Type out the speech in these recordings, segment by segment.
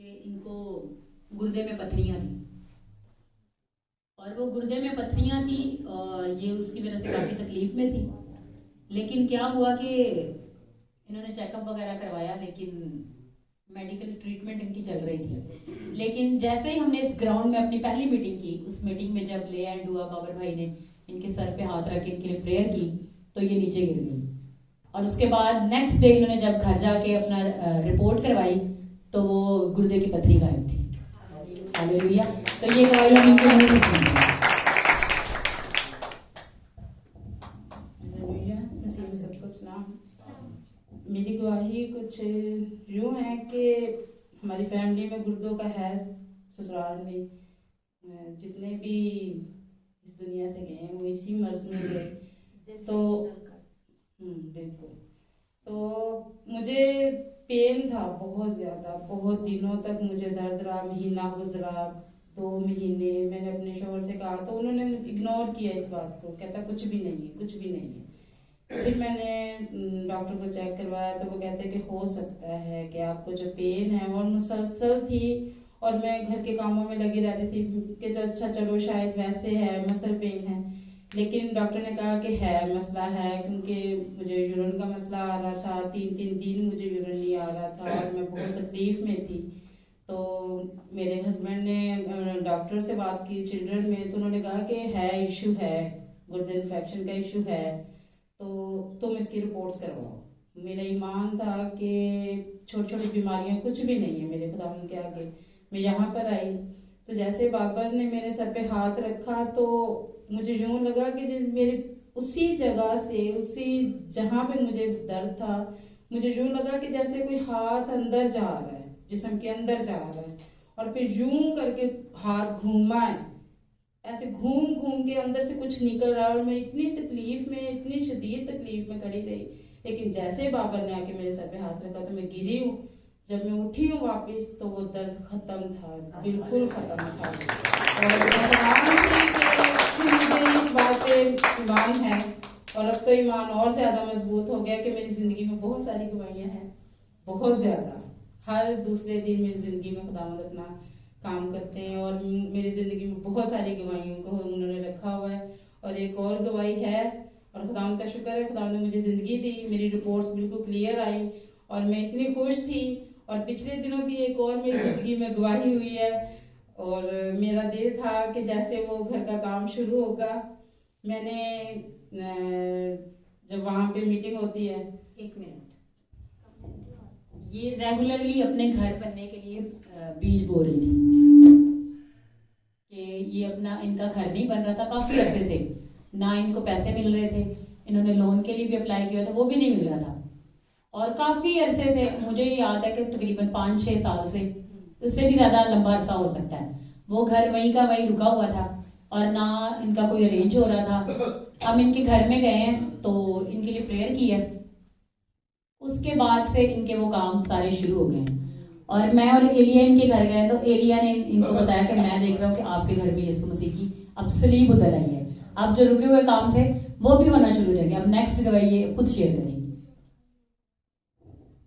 कि इनको गुर्दे में पथरियाँ थी और वो गुर्दे में पथरियाँ थी और ये उसकी वजह से काफ़ी तकलीफ में थी। लेकिन क्या हुआ कि इन्होंने चेकअप वगैरह करवाया, लेकिन मेडिकल ट्रीटमेंट इनकी चल रही थी। लेकिन जैसे ही हमने इस ग्राउंड में अपनी पहली मीटिंग की, उस मीटिंग में जब ले एंड हुआ, बाबर भाई ने इनके सर पे हाथ रख के इनके लिए प्रेयर की तो ये नीचे गिर गई। और उसके बाद नेक्स्ट डे इन्होंने जब घर जाके अपना रिपोर्ट करवाई तो वो गुर्दे की पथरी गायब थी। हालेलुया। तो ये गवाही हम इनके मुंह से सुनते हैं। सबको सलाम। मेरी गवाही कुछ यूँ है कि हमारी फैमिली में गुर्दों का है। ससुराल में जितने भी इस दुनिया से गए हैं वो इसी मर्ज में गए। तो बिल्कुल। तो मुझे पेन था बहुत ज़्यादा, बहुत दिनों तक मुझे दर्द रहा। महीना गुजरा, 2 महीने मैंने अपने शोहर से कहा तो उन्होंने मुझे इग्नोर किया इस बात को, कहता कुछ भी नहीं है, कुछ भी नहीं है। फिर मैंने डॉक्टर को चेक करवाया तो वो कहते कि हो सकता है कि आपको जो पेन है और मुसलसल थी और मैं घर के कामों में लगी रहती थी कि जो अच्छा चलो शायद वैसे है, मसल पेन है। लेकिन डॉक्टर ने कहा कि है, मसला है, क्योंकि मुझे यूरिन का मसला आ रहा था। 3-3 दिन मुझे यूरिन नहीं आ रहा था और मैं बहुत तकलीफ में थी। तो मेरे हस्बैंड ने डॉक्टर से बात की चिल्ड्रन में, तो उन्होंने कहा कि है, इशू है, गुर्दे इन्फेक्शन का इशू है, तो तुम इसकी रिपोर्ट्स करवाओ। मेरा ईमान था कि छोटी छोटी बीमारियां कुछ भी नहीं है मेरे खुदा के आगे। मैं यहाँ पर आई तो जैसे बाबर ने मेरे सर पे हाथ रखा तो मुझे यूं लगा कि मेरे उसी जगह से, उसी जहाँ पे मुझे दर्द था, मुझे यूं लगा कि जैसे कोई हाथ अंदर जा रहा है, जिस्म के अंदर जा रहा है, और फिर यूं करके हाथ घूमा है, ऐसे घूम घूम के अंदर से कुछ निकल रहा है। और मैं इतनी तकलीफ में, इतनी शदीद तकलीफ में खड़ी रही। लेकिन जैसे बाबर ने आके मेरे सर पे हाथ रखा तो मैं गिरी हूँ। जब मैं उठी हूँ वापस तो वो दर्द खत्म था, बिल्कुल खत्म था। और मैं हैरान थी कि मुझे इस बात पे ईमान है। और अब तो ईमान और ज्यादा मजबूत हो गया कि मेरी जिंदगी में बहुत सारी गवाहियां हैं, बहुत ज्यादा। हर दूसरे दिन मेरी जिंदगी में खुदावंद अपना काम करते हैं और मेरी जिंदगी में बहुत सारी गवाहियों को उन्होंने रखा हुआ है। और एक और गवाही है, और खुदावंद का शुक्र है, खुदावंद ने मुझे जिंदगी दी, मेरी रिपोर्ट्स बिल्कुल क्लियर आई और मैं इतनी खुश थी। और पिछले दिनों भी एक और मेरी जिंदगी में गवाही हुई है। और मेरा दिल था कि जैसे वो घर का काम शुरू होगा, मैंने जब वहाँ पे मीटिंग होती है, 1 मिनट, ये रेगुलरली अपने घर बनने के लिए बीज बो रही थी कि ये अपना, इनका घर नहीं बन रहा था काफी अरसे से, ना इनको पैसे मिल रहे थे। इन्होंने लोन के लिए भी अप्लाई किया था, वो भी नहीं मिल रहा था। और काफी अरसे से, मुझे याद है कि तकरीबन 5-6 साल से, उससे भी ज्यादा लंबा अरसा हो सकता है, वो घर वहीं का वहीं रुका हुआ था और ना इनका कोई अरेंज हो रहा था। हम इनके घर में गए हैं तो इनके लिए प्रेयर की है, उसके बाद से इनके वो काम सारे शुरू हो गए। और मैं और एलिया इनके घर गए तो एलिया ने इनको बताया कि मैं देख रहा हूँ कि आपके घर में यीशु मसीह की अब सलीब उतर आई है, अब जो रुके हुए काम थे वो भी होना शुरू हो जाएंगे। अब नेक्स्ट गवाही ये खुद शेयर करेंगे।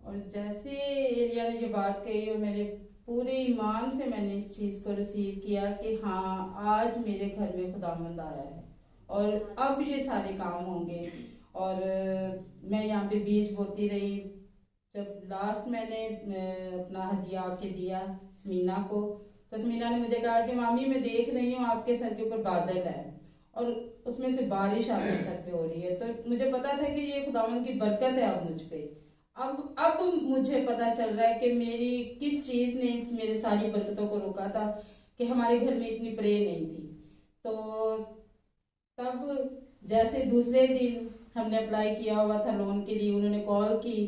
और जैसे एलिया ने ये बात कही और मेरे पूरे ईमान से मैंने इस चीज को रिसीव किया कि हाँ, आज मेरे घर में खुदावंद आया है और अब ये सारे काम होंगे। और मैं यहाँ पे बीज बोती रही। जब लास्ट मैंने अपना हदिया आके दिया स्मीना को, तो स्मीना ने मुझे कहा कि मामी मैं देख रही हूँ आपके सर के ऊपर बादल है और उसमें से बारिश आपके सर पे हो रही है। तो मुझे पता था कि ये खुदावंद की बरकत है अब मुझ पे। अब मुझे पता चल रहा है कि मेरी किस चीज ने इस मेरे सारी बरकतों को रोका था, कि हमारे घर में इतनी प्रे नहीं थी। तो तब जैसे दूसरे दिन हमने अप्लाई किया हुआ था लोन के लिए, उन्होंने कॉल की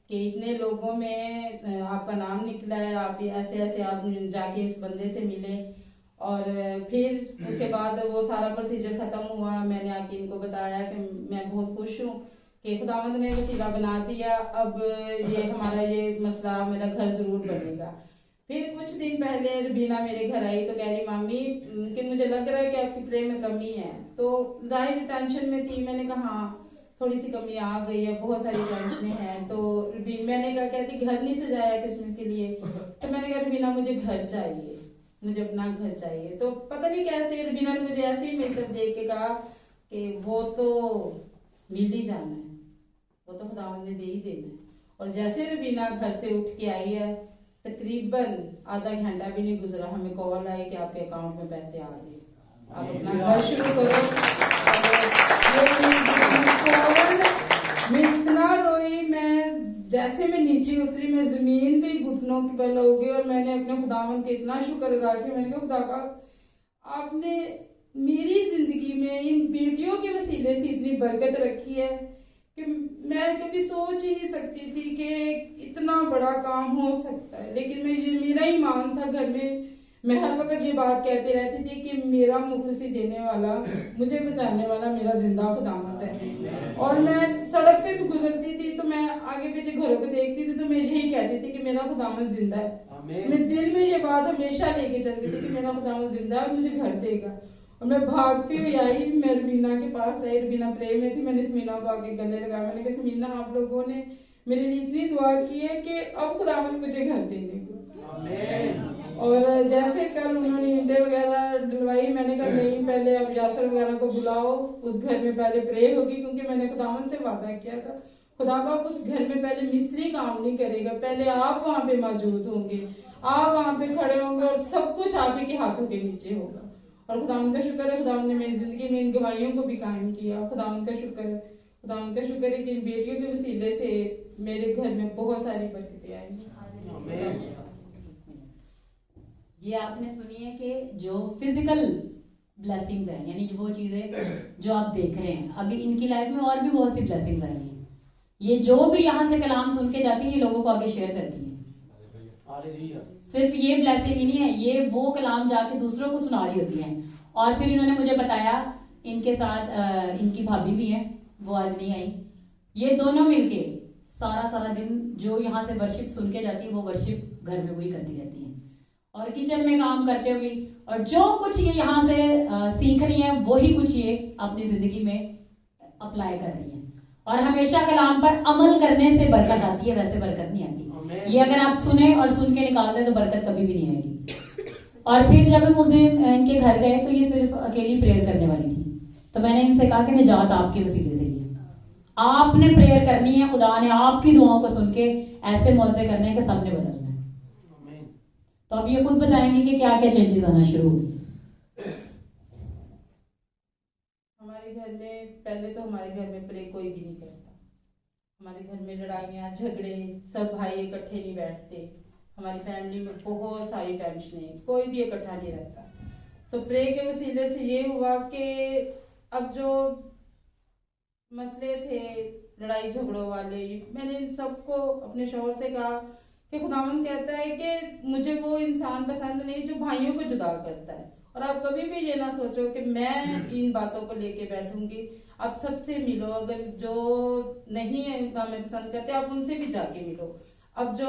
कि इतने लोगों में आपका नाम निकला है, आप ऐसे ऐसे आप जाके इस बंदे से मिले। और फिर उसके बाद वो सारा प्रोसीजर खत्म हुआ। मैंने आके इनको बताया कि मैं बहुत खुश हूँ कि खुदावंद ने वसीला बना दिया, अब ये हमारा ये मसला, मेरा घर जरूर बनेगा। फिर कुछ दिन पहले रुबीना मेरे घर आई तो कह रही मामी कि मुझे लग रहा है कि आपकी प्रे में कमी है। तो जाहिर टेंशन में थी। मैंने कहा हाँ, थोड़ी सी कमी आ गई है, बहुत सारी टेंशनें हैं। तो मैंने कहा, कहती घर नहीं सजाया क्रिसमस के लिए। तो मैंने कहा रबीना मुझे घर चाहिए, मुझे अपना घर चाहिए। तो पता नहीं कैसे रबीना ने मुझे ऐसे ही मेरी तरफ देख के कहा कि वो तो मिल ही जाना है, वो तो खुदावंद ने दे ही देना है। और जैसे रबीना घर से उठ के आई है, तकरीबन आधा घंटा भी नहीं गुजरा, हमें कॉल आई कि आपके अकाउंट में पैसे आ गए, आप अपना घर शुरू करो। मैं इतना रोई, मैं जैसे मैं नीचे उतरी मैं जमीन पे घुटनों के बल हो गई और मैंने अपने खुदावंद के इतना शुक्र अदा किया। मैंने कहा खुदा पाक, आपने मेरी जिंदगी में इन बेटियों के वसीले से इतनी बरकत रखी है कि मैं कभी सोच ही नहीं सकती थी कि इतना बड़ा काम हो सकता है। लेकिन मेरा ईमान था घर में, मैं हर वक्त ये बात कहती रहती थी कि मेरा मुखलसी देने वाला, मुझे बचाने वाला मेरा जिंदा खुदावंद है। और मैं सड़क पे भी गुजरती थी तो मैं आगे पीछे घरों को देखती थी तो मैं यही कहती थी कि मेरा खुदावंद जिंदा है। मैं दिल में ये बात हमेशा लेके चलती थी कि मेरा खुदावंद जिंदा है और मुझे घर देगा। और मैं भागती हुई आई, मैं रबीना के पास आई, रबीना प्रेम में थी। मैंने समीना को आके गले लगाया, मैंने कहा समीना आप लोगों ने मेरे लिए इतनी दुआ की है कि अब खुदावंद मुझे घर देने को। और जैसे कल उन्होंने ईंटें वगैरह डलवाई, मैंने कहा नहीं, पहले अब यासर वगैरह को बुलाओ, उस घर में पहले प्रे होगी, क्योंकि मैंने खुदावंद से वादा किया था खुदा बाप उस घर में पहले मिस्त्री काम नहीं करेगा, पहले आप वहां पे मौजूद होंगे, आप वहां पे खड़े होंगे और सब कुछ आप ही के हाथों के नीचे होगा। और खुदावंद का शुक्र है, खुदावंद ने मेरी जिंदगी में इन गवाहियों को भी कायम किया। खुदावंद का शुक्र है, खुदावंद का शुक्र है कि इन बेटियों के वसीले से मेरे घर में बहुत सारी बरकतें आई। ये आपने सुनी है कि जो फिजिकल ब्लेसिंग्स हैं, यानी वो चीजें जो आप देख रहे हैं, अभी इनकी लाइफ में और भी बहुत सी ब्लेसिंग्स आई हैं। ये जो भी यहाँ से कलाम सुन के जाती है, ये लोगों को आगे शेयर करती है। सिर्फ ये ब्लेसिंग ही नहीं है, ये वो कलाम जाके दूसरों को सुना रही होती हैं। और फिर इन्होंने मुझे बताया, इनके साथ इनकी भाभी भी है, वो आज नहीं आई। ये दोनों मिलके सारा दिन जो यहाँ से वर्शिप सुन के जाती है, वो वर्शिप घर में वही करती रहती है और किचन में काम करते हुए, और जो कुछ ये यहाँ से सीख रही है वही कुछ ये अपनी जिंदगी में अप्लाई कर रही है। और हमेशा कलाम पर अमल करने से बरकत आती है, वैसे बरकत नहीं आती। ये अगर आप सुने और सुन के निकाल दें तो बरकत कभी भी नहीं आएगी। और फिर जब हम उस दिन इनके घर गए तो ये सिर्फ अकेली प्रेयर करने वाली थी। तो मैंने इनसे कहा कि निजात आपके वसीले से ही है, आपने प्रेयर करनी है, खुदा ने आपकी दुआओं को सुन के ऐसे मौजे करने के सबने बदलना है। तो अब ये खुद बताएंगे कि क्या क्या चेंजेस आना शुरू हुए। हमारे घर में पहले तो हमारे घर में प्रे कोई भी नहीं करता। हमारे घर में लड़ाइयाँ झगड़े, सब भाई इकट्ठे नहीं बैठते। हमारी फैमिली में बहुत सारी टेंशनें, कोई भी इकट्ठा नहीं रहता। तो प्रे के वसीले से ये हुआ कि अब जो मसले थे लड़ाई झगड़ों वाले, मैंने इन सबको अपने शौहर से कहा कि खुदावंद कहता है कि मुझे वो इंसान पसंद नहीं जो भाइयों को जुदा करता है। और आप कभी भी ये ना सोचो कि मैं इन बातों को लेके बैठूंगी। आप सबसे मिलो, अगर जो नहीं है हमें पसंद करते आप उनसे भी जाके मिलो। अब जो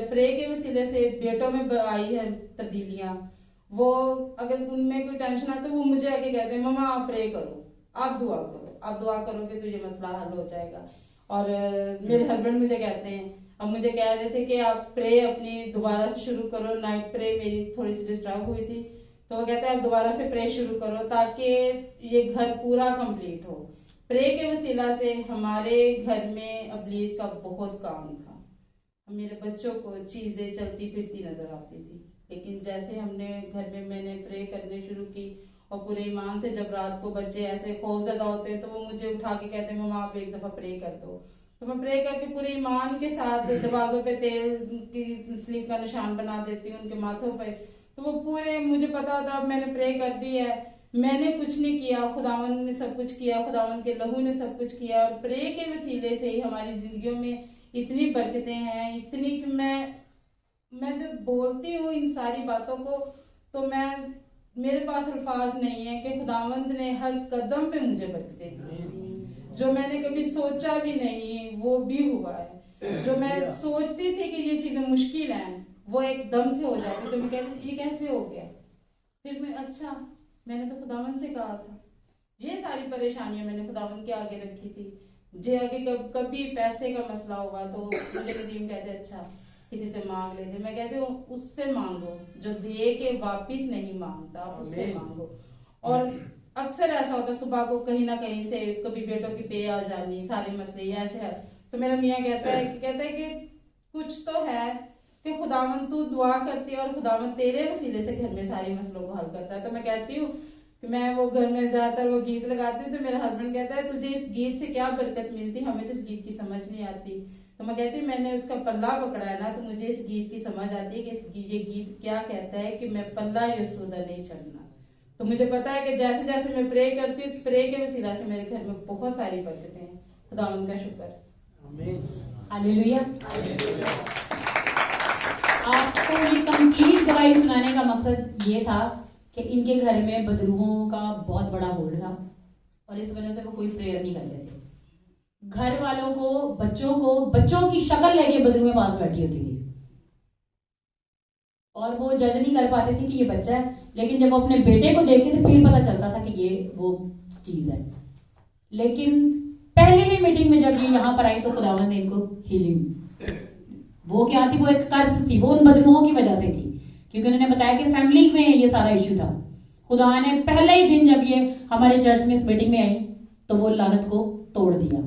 प्रे के वसीले से बेटों में आई है तब्दीलियां, वो अगर उनमें कोई टेंशन आती है वो मुझे आके कहते हैं मम्मा आप प्रे करो, आप दुआ करो, आप दुआ करोगे तो ये मसला हल हो जाएगा। और मेरे हस्बैंड मुझे कहते हैं, अब मुझे कह रहे थे कि आप प्रे अपनी दोबारा से शुरू करो, नाइट प्रे मेरी थोड़ी सी डिस्टर्ब हुई थी, तो वो कहते हैं आप दोबारा से प्रे शुरू करो ताकि ये घर पूरा कंप्लीट हो। प्रे के वसीला से हमारे घर में अबलीस का बहुत काम था। मेरे बच्चों को चीज़ें चलती फिरती नजर आती थी, लेकिन जैसे हमने घर में मैंने प्रे करने शुरू की और पूरे ईमान से, जब रात को बच्चे ऐसे खौफजदा होते हैं तो वो मुझे उठा के कहते हैं मम्मा आप एक दफ़ा प्रे कर दो। तो मैं प्रे करके पूरे ईमान के साथ दरवाजों पे तेल की स्लिप का निशान बना देती हूँ उनके माथों पे। तो वो पूरे, मुझे पता था अब मैंने प्रे कर दी है, मैंने कुछ नहीं किया, खुदावंद ने सब कुछ किया, खुदावंद के लहू ने सब कुछ किया। और प्रे के वसीले से ही हमारी जिंदगियों में इतनी बरकतें हैं, इतनी कि मैं जब बोलती हूँ इन सारी बातों को तो मेरे पास अल्फाज नहीं है कि खुदावंद ने हर कदम पे मुझे बरकतें दी। जो मैंने कभी सोचा भी नहीं वो भी हुआ है। जो मैं सोचती थी कि ये चीजें मुश्किल हैं वो एकदम से हो जाती, तो मैं कहती ये कैसे हो गया। फिर मैं मैंने तो खुदावंद से कहा था, ये सारी परेशानियां मैंने खुदावंद के आगे रखी थी। जे आगे कभी पैसे का मसला होगा तो मुझे कदीम कहते अच्छा किसी से मांग लेते, मैं कहती हूँ उससे मांगो जो दे के वापिस नहीं मांगता, उससे मांगो। और अक्सर ऐसा होता है सुबह को कहीं ना कहीं से कभी बेटों की पे आ जानी, सारे मसले ऐसे है, तो मेरा मियाँ कहता है कि कुछ तो है कि खुदावन तू दुआ करती है और खुदावन तेरे वसीले से घर में सारे मसलों को हल करता है। तो मैं कहती हूँ कि मैं वो घर में ज्यादातर वो गीत लगाती हूँ, तो मेरा हस्बैंड कहता है तुझे इस गीत से क्या बरकत मिलती, हमें तो इस गीत की समझ नहीं आती। तो मैं कहती हूँ मैंने उसका पल्ला पकड़ा है ना, तो मुझे इस गीत की समझ आती है कि ये गीत क्या कहता है कि मैं पल्ला यसूदा नहीं चढ़ना। तो मुझे पता है कि जैसे जैसे मैं प्रे करती हूँ, इस प्रे के वसीला से मेरे घर में बहुत सारी बरकतें हैं। खुदावन का शुक्र। हालेलुया। आपको ये कंप्लीट गवाही सुनाने का मकसद ये था कि इनके घर में बदरूहों का बहुत बड़ा होल्ड था और इस वजह से वो कोई प्रेयर नहीं करते थे। घर वालों को बच्चों की शक्ल लेके बदरूहें पास बैठी होती थी और वो जज नहीं कर पाते थे कि ये बच्चा है, लेकिन जब वो अपने बेटे को देखते थे फिर पता चलता था कि ये वो चीज है। लेकिन पहले ही मीटिंग में जब ये यहाँ पर आई तो खुदावंद ने इनको हीलिंग, वो क्या थी, वो एक कर्ज थी, वो उन बदरूहों की वजह से थी, क्योंकि उन्होंने बताया कि फैमिली में ये सारा इश्यू था। खुदा ने पहले ही दिन जब ये हमारे चर्च में इस मीटिंग में आई तो वो लानत को तोड़ दिया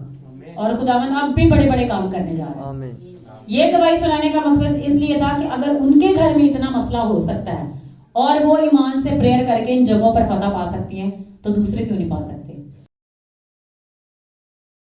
और खुदावंद अब भी बड़े बड़े काम करने जा रहे हैं। ये गवाही सुनाने का मकसद इसलिए था कि अगर उनके घर में इतना मसला हो सकता है और वो ईमान से प्रेयर करके इन जगहों पर फतह पा सकती हैं तो दूसरे क्यों नहीं पा सकते।